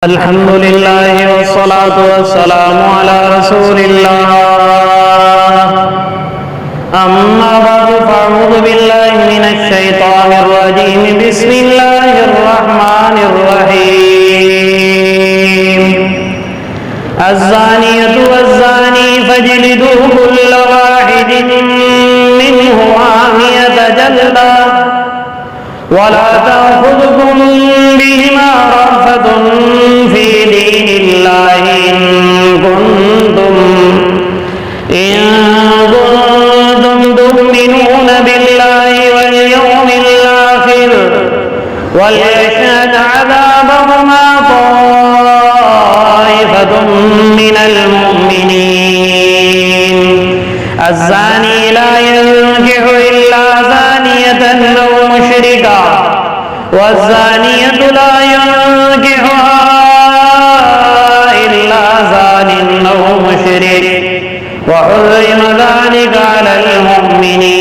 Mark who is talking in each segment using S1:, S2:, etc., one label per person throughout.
S1: الحمد لله والصلاة والسلام على رسول الله أما بعد فأعوذ بالله من الشيطان الرجيم بسم الله الرحمن الرحيم الزانية والزاني فاجلدوا كل واحد منهما 100 جلدة ولا تأخذكم بهما رأفة في دين الله إن كنتم تؤمنون بالله واليوم الآخر وليشهد عذابهما طائفة من المؤمنين الزاني لا ينكح إلا زانية أو مشركا والزانية لا ينكحها إلا زان أو مشرك وحرم ذلك على المؤمنين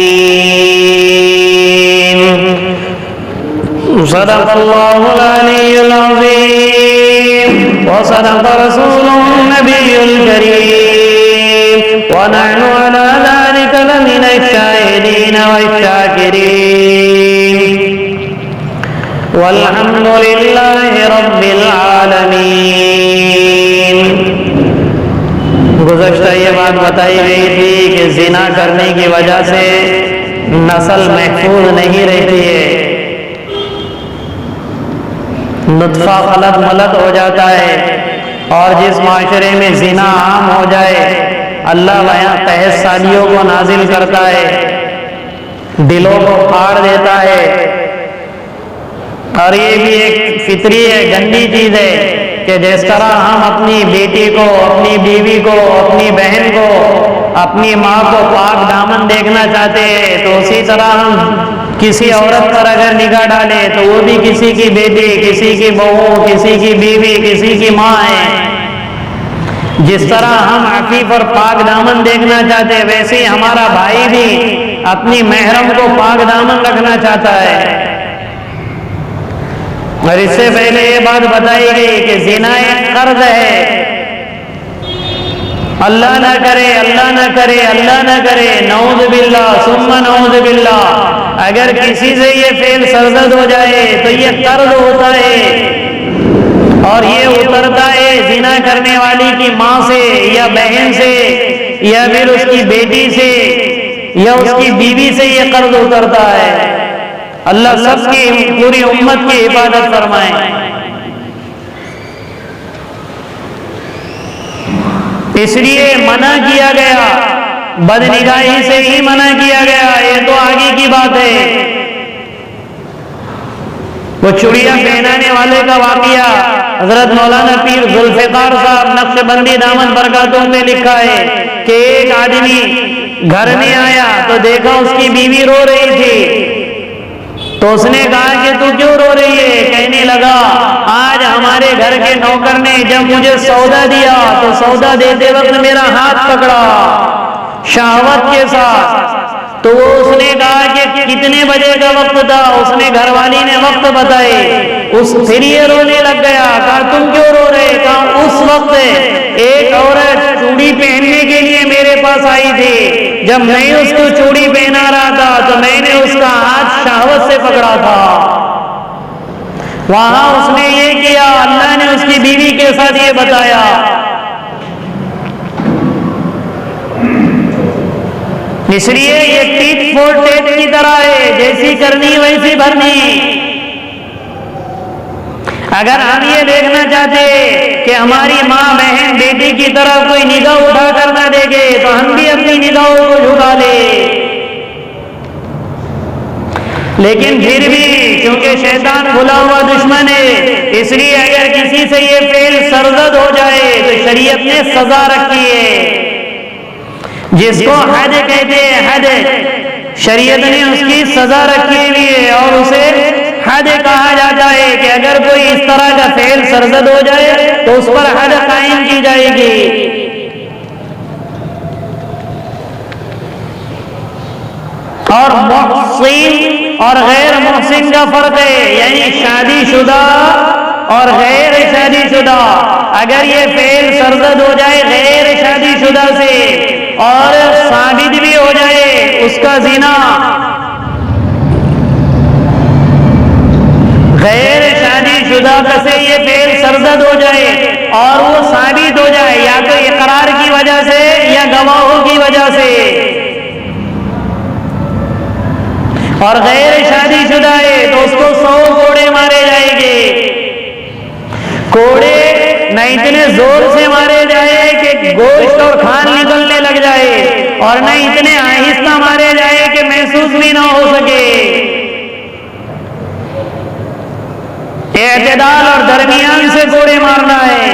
S1: صدق الله العلي العظيم وصدق رسوله النبي الكريم ونحن على ذلك لمن الشاهدين والشاكرين والحمد لله رب العالمین۔ گزشتہ یہ بات بتائی گئی تھی کہ زنا کرنے کی وجہ سے نسل محفوظ نہیں رہتی ہے، نطفہ خلط ملط ہو جاتا ہے، اور جس معاشرے میں زنا عام ہو جائے اللہ وہاں تحس سالیوں کو نازل کرتا ہے، دلوں کو پھاڑ دیتا ہے، اور یہ بھی ایک فطری ہے، گندی چیز ہے کہ جس طرح ہم اپنی بیٹی کو، اپنی بیوی کو، اپنی بہن کو، اپنی ماں کو پاک دامن دیکھنا چاہتے ہیں، تو اسی طرح ہم کسی عورت پر اگر نگاہ ڈالیں تو وہ بھی کسی کی بیٹی، کسی کی بہو، کسی کی بیوی، کسی کی ماں ہے۔ جس طرح ہم عفیف اور پاک دامن دیکھنا چاہتے ہیں، ویسے ہی ہمارا بھائی بھی اپنی محرم کو پاک دامن رکھنا چاہتا ہے۔ اور اس سے پہلے یہ بات بتائی گئی کہ زنا ایک قرض ہے، اللہ نہ کرے، اللہ نہ کرے، اللہ نہ کرے، نعوذ باللہ ثم نعوذ باللہ، اگر کسی سے یہ فعل سرزد ہو جائے تو یہ قرض ہوتا ہے، اور یہ اترتا ہے زنا کرنے والی کی ماں سے یا بہن سے یا پھر اس کی بیٹی سے یا اس کی بیوی سے یہ قرض اترتا ہے۔ اللہ سب کی پوری امت کی حفاظت فرمائے۔ اس لیے منع کیا گیا، بدنگاہی سے ہی منع کیا گیا، یہ تو آگے کی بات ہے۔ وہ چڑیا پہنانے والے کا واقعہ حضرت مولانا پیر ذوالفقار صاحب نقشبندی دامن برکاتوں میں لکھا ہے کہ ایک آدمی گھر میں آیا تو دیکھا اس کی بیوی رو رہی تھی، تو اس نے کہا کہ تو کیوں رو رہی ہے؟ کہنے لگا آج ہمارے گھر کے نوکر نے جب مجھے سودا دیا تو سودا دیتے وقت میرا ہاتھ پکڑا شہوت کے ساتھ، تو اس نے کہا کہ کتنے بجے کا وقت تھا؟ اس نے گھر والی نے وقت بتائے، پھر یہ رونے لگ گیا۔ کہا تم کیوں رو رہے؟ کہا اس وقت ایک عورت چوڑی پہننے کے لیے میرے پاس آئی تھی، جب میں اس کو چوڑی پہنا رہا تھا تو میں نے اس کا ہاتھ شہوت سے پکڑا تھا۔ وہاں اس نے یہ کیا، اللہ نے اس کی بیوی کے ساتھ یہ بتایا۔ اس لیے یہ ٹیٹ فور ٹیٹ کی طرح ہے، جیسی کرنی ویسی بھرنی۔ اگر ہم یہ دیکھنا چاہتے کہ ہماری ماں بہن بیٹی کی طرف کوئی نگاہ اٹھا کر نہ دیکھے تو ہم بھی اپنی نگاہوں کو جھکا لیں، لیکن پھر بھی کیونکہ شیطان کھلا ہوا دشمن ہے، اس لیے اگر کسی سے یہ فعل سرزد ہو جائے تو شریعت نے سزا رکھی ہے، جس کو حد کہتے ہیں، حد شریعت نے اس کی سزا رکھی ہوئی ہے، اور اسے حد کہا جاتا ہے کہ اگر کوئی اس طرح کا فعل سرزد ہو جائے تو اس پر حد قائم کی جائے گی۔ اور محسن اور غیر محسن کا فرق ہے، یعنی شادی شدہ اور غیر شادی شدہ، اگر یہ فعل سرزد ہو جائے غیر شادی شدہ سے اور ثابت بھی ہو جائے اس کا زنا، غیر شادی شدہ سے یہ فعل سرزد ہو جائے اور وہ ثابت ہو جائے یا تو اقرار کی وجہ سے یا گواہوں کی وجہ سے، اور غیر شادی شدہ ہے تو اس کو 100 کوڑے مارے جائیں گے۔ کوڑے نہ اتنے زور سے مارے جائے کہ گوشت اور کھال نکلنے لگ جائے اور نہ اتنے آہستہ مارے جائے کہ محسوس بھی نہ ہو سکے، اعتدال اور درمیان سے کوڑے مارنا ہے۔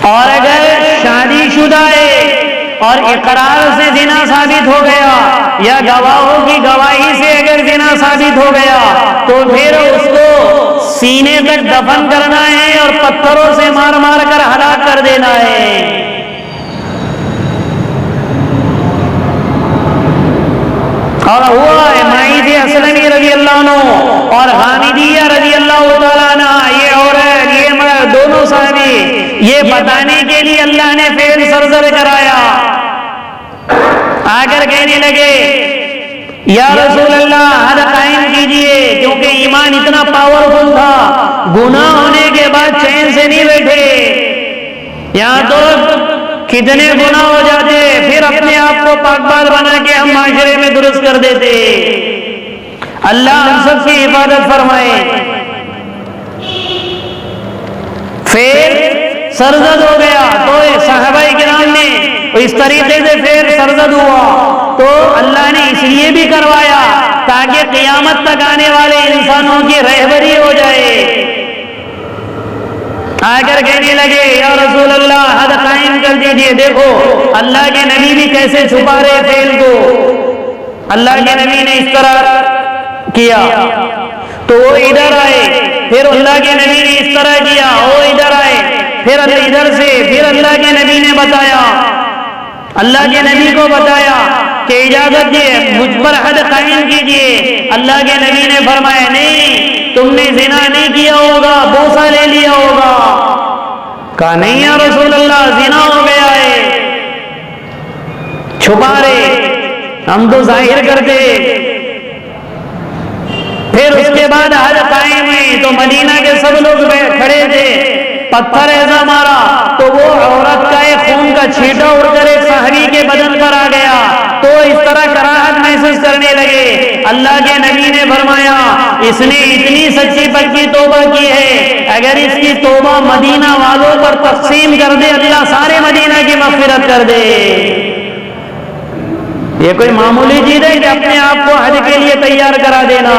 S1: اور اگر شادی شدہ ہے اور اقرار سے زنا ثابت ہو گیا یا گواہوں کی گواہی سے اگر زنا ثابت ہو گیا تو پھر اس کو سینے تک دفن کرنا ہے اور پتھروں سے مار مار کر ہلاک کر دینا ہے۔ اور ہوا ہے ماعز اسلمی رضی اللہ عنہ اور غامدیہ رضی اللہ تعالیٰ عنہ، یہ عورت یہ مرد دونوں صحابی، یہ بتانے کے لیے اللہ نے فعل سرزد کرایا، آ کر کہنے لگے یا رسول اللہ حد قائم کیجئے، کیونکہ ایمان اتنا پاورفل تھا، گناہ ہونے کے بعد چین سے نہیں بیٹھے، یہاں تو کتنے گناہ ہو جاتے پھر اپنے آپ کو پاک بال بنا کے ہم معاشرے میں درست کر دیتے۔ اللہ ہم سب کی حفاظت فرمائے۔ فعل سرزد ہو گیا تو صحابہ کرام نے اس طریقے سے فعل سرزد ہوا تو اللہ نے اس لیے بھی کروایا تاکہ قیامت تک آنے والے انسانوں کی رہبری ہو جائے۔ آ کر کہنے لگے یا رسول اللہ حد قائم کر دیجئے، دیکھو اللہ کے نبی بھی کیسے چھپا رہے فعل کو، اللہ کے نبی نے اس طرح کیا تو وہ ادھر آئے، پھر اللہ کے نبی نے اس طرح کیا وہ ادھر آئے، پھر ادھر سے پھر اللہ کے نبی نے بتایا، اللہ کے نبی کو بتایا کہ اجازت دیے مجھ پر حد قائم کیجئے۔ اللہ کے نبی نے فرمایا نہیں، تم نے زنا نہیں کیا ہوگا، بوسہ لے لیا ہوگا۔ کہا نہیں یا رسول اللہ زنا ہو گیا ہے، چھپا رہے، ہم تو ظاہر کرتے۔ پھر اس کے بعد حد قائم ہوئی تو مدینہ کے سب لوگ کھڑے تھے، پتھر ایسا مارا تو وہ عورت کا ایک خون کا چھینٹا اڑ کر ایک صحابی کے بدن پر آ گیا تو اس طرح کراہت محسوس کرنے لگے۔ اللہ کے نبی نے فرمایا اس نے اتنی سچی پکی توبہ کی ہے، اگر اس کی توبہ مدینہ والوں پر تقسیم کر دے اللہ سارے مدینہ کی مغفرت کر دے۔ یہ کوئی معمولی چیز ہے کہ اپنے آپ کو حج کے لیے تیار کرا دینا۔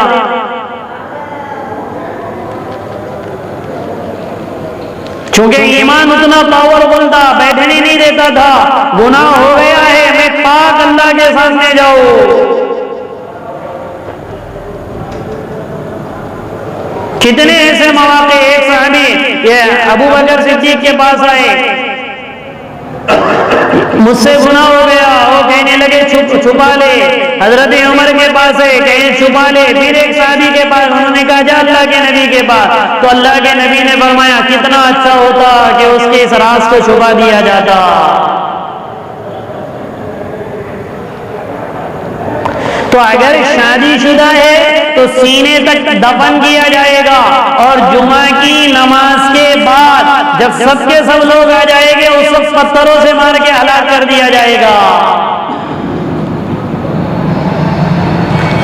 S1: چونکہ ایمان اتنا پاورفل تھا، بیٹھنے نہیں دیتا تھا، گناہ ہو گیا ہے میں پاک اللہ کے سامنے جاؤں۔ کتنے ایسے مواقع، ایک صحابی یہ ابو بکر صدیق کے پاس آئے، مجھ سے گناہ ہو گیا، وہ کہنے لگے چھپا لے۔ حضرت عمر کے پاس ہے کہیں چھپا لے، پھر ایک صحابی کے پاس، انہوں نے کہا جا اللہ کے نبی کے پاس، تو اللہ کے نبی نے فرمایا کتنا اچھا ہوتا کہ اس کے اس راز کو چھپا دیا جاتا۔ تو اگر شادی شدہ ہے تو سینے تک دفن کیا جائے گا اور جمعہ کی نماز کے بعد جب سب کے سب لوگ آ جائیں گے اس وقت پتھروں سے مار کے ہلاک کر دیا جائے گا۔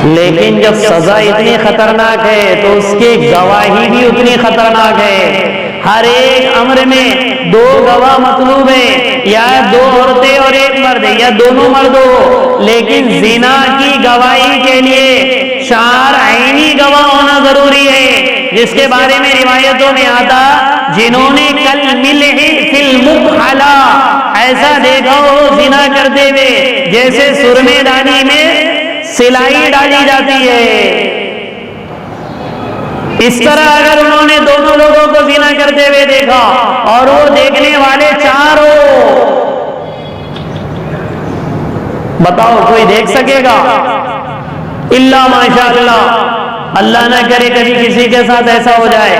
S1: لیکن جب سزا اتنی خطرناک ہے تو اس کی گواہی بھی اتنی خطرناک ہے۔ ہر ایک امر میں 2 گواہ مطلوب ہے، یا 2 عورتیں اور 1 مرد یا دونوں مرد ہو، لیکن زنا کی گواہی کے لیے شار عینی گواہ ہونا ضروری ہے، جس کے بارے میں روایتوں میں آتا جنہوں نے کل ملح فی المکحلہ ایسا دیکھا ہو زنا کرتے ہوئے جیسے سرمے دانی میں سلائی ڈالی جاتی ہے، اس طرح اگر انہوں نے دونوں لوگوں کو زنا کرتے ہوئے دیکھا اور وہ دیکھنے والے 4 ہو، بتاؤ کوئی دیکھ سکے گا؟ الا ماشاء اللہ اللہ نہ کرے کبھی کسی کے ساتھ ایسا ہو جائے،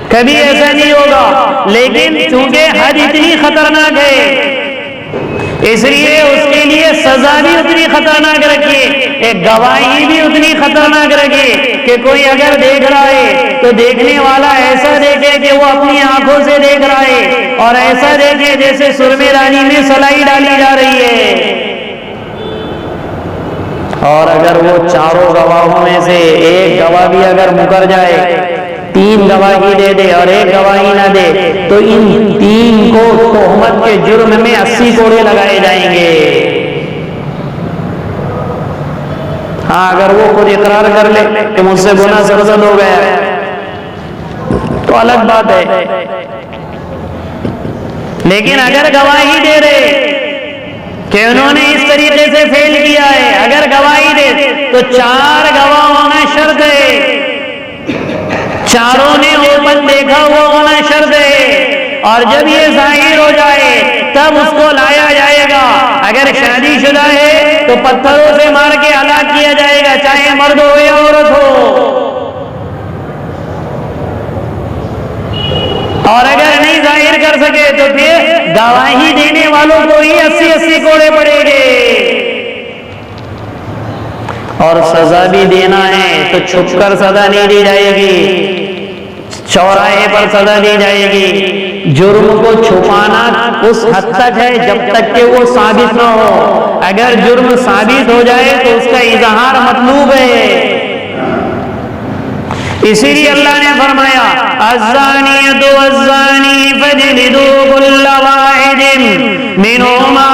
S1: کبھی ایسا نہیں ہوگا، لیکن چونکہ حد اتنی خطرناک ہے اس لیے اس کے لیے سزا بھی اتنی خطرناک رکھیے، ایک گواہی بھی اتنی خطرناک رکھیے کہ کوئی اگر دیکھ رہا ہے تو دیکھنے والا ایسا دیکھے کہ وہ اپنی آنکھوں سے دیکھ رہا ہے، اور ایسا دیکھے جیسے سرمے دانی میں سلائی ڈالی جا رہی ہے۔ اور اگر وہ چاروں گواہوں میں سے ایک گواہ بھی اگر مکر جائے، 3 گواہی دے دے اور ایک گواہی نہ دے، تو ان 3 کو تہمت کے جرم میں 80 کوڑے لگائے جائیں گے۔ ہاں اگر وہ خود اقرار کر لے کہ مجھ سے گناہ سرزد ہو گیا تو الگ بات ہے، لیکن اگر گواہی دے رہے کہ انہوں نے اس طریقے سے فیل کیا ہے، اگر گواہی دے تو 4 گواہ ہونا شرط ہے، چاروں نے اوپن دیکھا ہوا ہونا شرط ہے، اور جب یہ ظاہر ہو جائے تب اس کو لایا جائے گا۔ اگر شادی شدہ ہے تو پتھروں سے مار کے ہلاک کیا جائے گا، چاہے مرد ہو یا عورت ہو، اور اگر نہیں ظاہر کر سکے تو پھر گواہی دینے والوں کو ہی 80 کوڑے پڑیں گے۔ اور سزا بھی دینا ہے تو چھپ کر سزا نہیں دی جائے گی، چوراہے پر سزا دی جائے گی۔ جرم کو چھپانا اس حد تک ہے جب تک کہ وہ ثابت نہ ہو، اگر جرم ثابت ہو جائے تو اس کا اظہار مطلوب ہے۔ اسی لیے اللہ نے فرمایا الزانیۃ والزانی فاجلدوا کل واحد منہما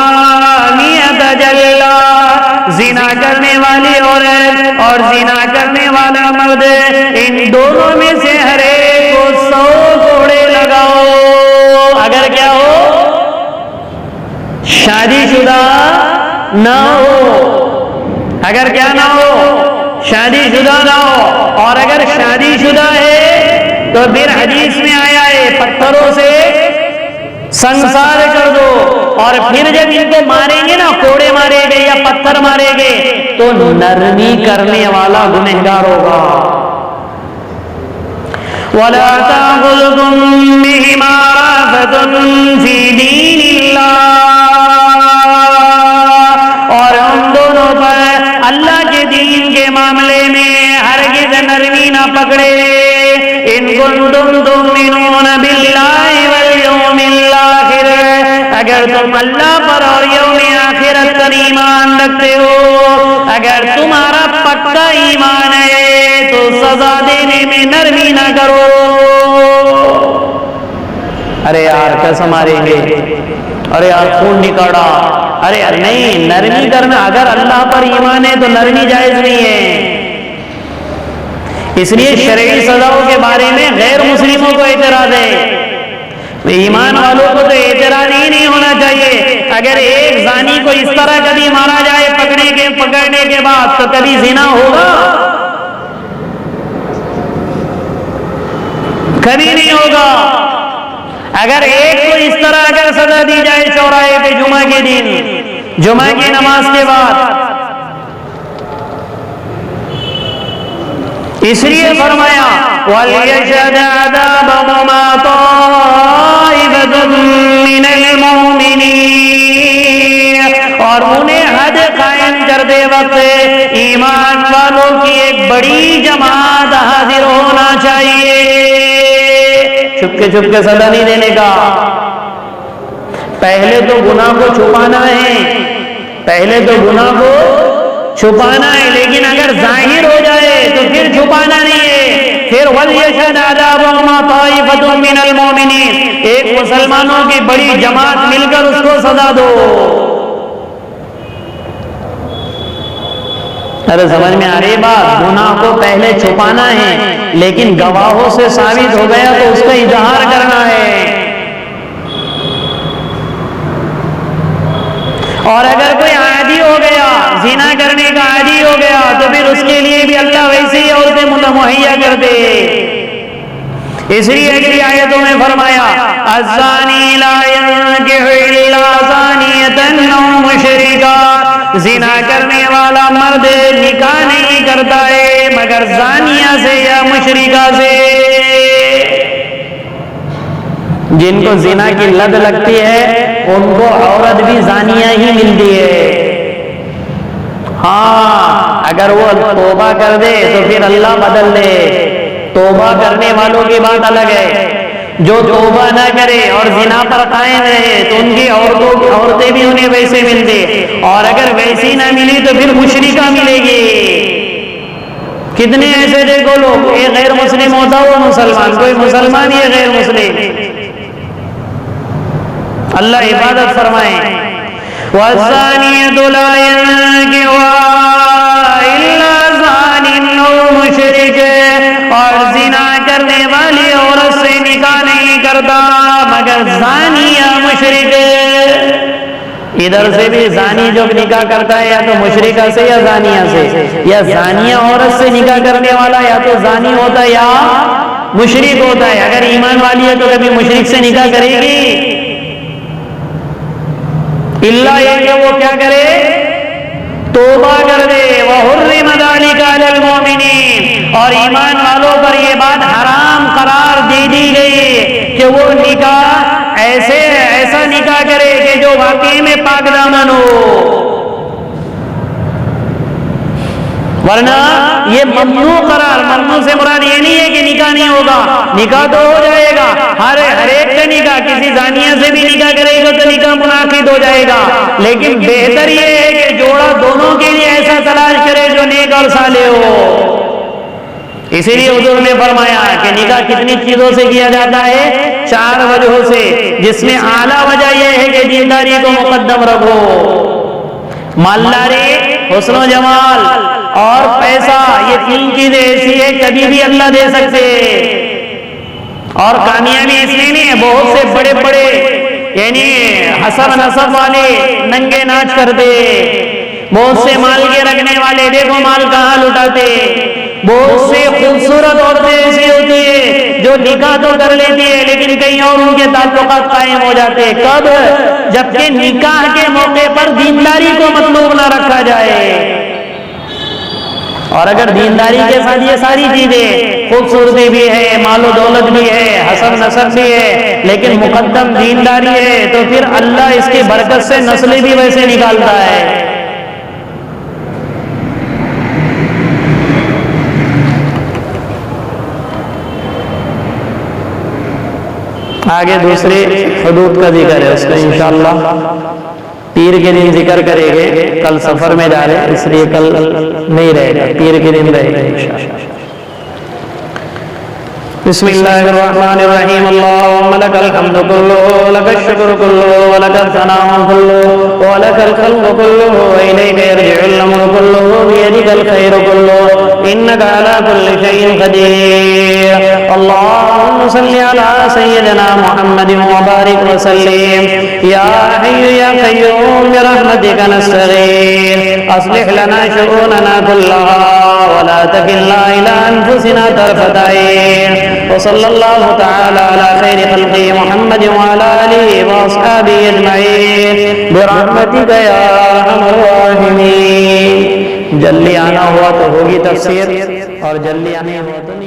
S1: 100 جلدہ، زنا کرنے والی عورت اور زنا کرنے والا مرد، ان دونوں میں سے ہر ایک کو 100 کوڑے لگاؤ۔ اگر کیا ہو؟ شادی شدہ نہ ہو، اگر کیا نہ ہو؟ شادی شدہ نہ ہو، اور اگر شادی شدہ ہے تو پھر حدیث میں آیا ہے پتھروں سے سنسار کر دو، اور پھر جب ان کو ماریں گے نا، کوڑے مارے گے یا پتھر مارے گے تو نرمی کرنے والا گنہگار ہوگا۔ وَلَا تَأْخُذْكُم بِهِمَا رَأْفَةٌ فِي دِينِ اللَّهِ، اور ہم دونوں پر اللہ کے دین کے معاملے میں ہرگز نرمی نہ پکڑے۔ ان کنتم تؤمنون باللہ والیوم الآخر، اگر تم اللہ پر اور یوم آخرت پر ایمان رکھتے ہو، اگر تمہارا پکا ایمان ہے تو سزا دینے میں نرمی نہ کرو۔ ارے یار کیسا ماریں گے، ارے یار خون نکالا، ارے یار نہیں، نرمی کرنا، اگر اللہ پر ایمان ہے تو نرمی جائز نہیں ہے۔ اس لیے شرعی سزاؤں کے بارے میں غیر مسلموں کو اعتراض ہے، ایمان والوں کو تو اعتراض ہی نہیں ہونا چاہیے۔ اگر ایک زانی کو اس طرح کبھی مارا جائے پکڑنے کے بعد تو کبھی زنا ہوگا؟ کبھی نہیں ہوگا۔ اگر ایک کو اس طرح اگر سزا دی جائے چوراہے پہ جمعہ کے دن، جمعہ کی نماز کے بعد، اس لیے فرمایا وَلْيَشْهَدْ عَذَابَهُمَا طَائِفَةٌ مِّنَ الْمُؤْمِنِينَ، اور انہیں حد قائم کرتے وقت ایمان والوں کی ایک بڑی جماعت حاضر ہونا چاہیے۔ چھپ کے سزا نہیں دینے کا، پہلے تو گناہ کو چھپانا ہے، چھپانا ہے، لیکن اگر ظاہر ہو جائے تو پھر چھپانا نہیں ہے۔ پھر وَلْيَشْهَدْ عَذَابَهُمَا طَائِفَةٌ مِّنَ الْمُؤْمِنِينَ، ایک مسلمانوں کی بڑی جماعت مل کر اس کو سزا دو۔ ارے سمجھ میں آ رہی بات؟ گناہ کو پہلے چھپانا ہے، لیکن گواہوں سے ثابت ہو گیا تو اس کا اظہار کرنا ہے۔ اور اگر کوئی عادی ہو گیا، زنا کرنے کا عادی ہو گیا، تو پھر اس کے لیے بھی اللہ ویسی عورتیں مہیا کر دے۔ اس لیے اگلی آیتوں میں فرمایا الزانی لا ينكح الا زانیۃ او مشرکا، زنا کرنے والا مرد نکاح نہیں کرتا ہے مگر زانیہ سے یا مشرکہ سے۔ جن کو زنا کی لت لگتی ہے ان کو عورت بھی زانیہ ہی ملتی ہے۔ ہاں اگر وہ توبہ کر دے تو پھر اللہ بدل دے، توبہ کرنے والوں کی بات الگ ہے۔ جو توبہ نہ کرے اور زنا پر قائم رہے تو ان کی عورتیں بھی انہیں ویسے ملتے، اور اگر ویسی نہ ملی تو پھر مشرکہ ملے گی۔ کتنے ایسے دیکھو لوگ، ایک غیر مسلم ہوتا وہ مسلمان، کوئی مسلمان یہ غیر مسلم۔ اللہ عبادت فرمائے وَالزَّانِيَةُ لَا يَنكِحُهَا إِلَّا زَانٍ أَوْ مُشْرِكٌ، اور زنا کرنے والی عورت سے نکاح نہیں کرتا مگر زانی یا مشرک۔ ادھر سے بھی زانی جو نکاح کرتا ہے یا تو مشرکہ سے یا زانیہ سے، یا زانیہ عورت سے نکاح کرنے والا یا تو زانی ہوتا ہے یا مشرک ہوتا ہے۔ اگر ایمان والی ہے تو کبھی مشرک سے نکاح کرے گی؟ اللہ یہ کہ وہ کیا کرے، توبہ کر دے۔ وَحُرِّمَ ذَلِكَ عَلَى الْمُؤْمِنِينَ، اور ایمان والوں پر یہ بات حرام قرار دے دی گئی کہ وہ نکاح ایسا نکاح کرے کہ جو واقعی میں پاک دامن ہو، ورنہ یہ ممنوع قرار۔ ممنوع سے مراد یہ نہیں ہے کہ نکاح نہیں ہوگا، نکاح تو ہو جائے گا، ہر ایک کا نکاح، کسی زانیہ سے بھی نکاح کرے گا تو نکاح منعقد ہو جائے گا، لیکن بہتر یہ ہے کہ جوڑا دونوں کے لیے ایسا تلاش کرے جو نیک اور صالح ہو۔ اسی لیے حضور نے فرمایا کہ نکاح کتنی چیزوں سے کیا جاتا ہے، 4 وجہوں سے، جس میں اعلیٰ وجہ یہ ہے کہ دینداری کو مقدم رکھو۔ مالداری، حسن و جمال اور پیسہ، یہ 3 چیزیں ایسی ہے کبھی بھی اللہ دے سکتے، اور کامیابی اس میں نہیں ہے۔ بہت سے بڑے بڑے یعنی حسب نسب والے ننگے ناچ کرتے، بہت سے مال کے رکھنے والے دیکھو مال کہاں لٹاتے، بہت سے خوبصورت عورتیں ایسی ہوتی ہے جو نکاح تو کر لیتی ہے لیکن کئی اور ان کے تعلقات قائم ہو جاتے۔ کب؟ جبکہ نکاح کے موقع پر دینداری کو مطلوب نہ رکھا جائے۔ اور اگر دینداری کے ساتھ یہ ساری چیزیں، خوبصورتی بھی ہے، مال و دولت بھی ہے، حسب نسب بھی ہے، لیکن مقدم دینداری ہے تو پھر اللہ اس کی برکت سے نسلیں بھی ویسے نکالتا ہے۔ آگے دوسرے حدود کا ذکر ہے، اس کا انشاءاللہ پیر کے دن ذکر کریں گے۔ کل سفر میں جا رہے ہیں اس لیے کل نہیں رہے گا، پیر کے دن رہے گا انشاءاللہ۔ بسم اللہ الرحمن الرحیم۔ اللہم لک الحمد کلہ لک الشکر کلہ ولک الثناء کلہ ولک الخلق کلہ والیک یرجع الامر کلہ بیدک الخیر کلہ انک علی کل شیء قدیر۔ اللہم صلی علی سیدنا محمد وبارک وسلم۔ یا حی یا قیوم برحمتک نستغیث اصلح لنا شؤوننا کلها ولا تکلنا الی انفسنا طرفۃ عین۔ وصلی اللہ تعالی علی خیر خلقہ محمد وعلی آلہ واصحابہ اجمعین برحمتک یا ارحم الراحمین۔ جلدی آنا ہوا تو ہوگی تفسیر، اور جلدی آنے ہوا تو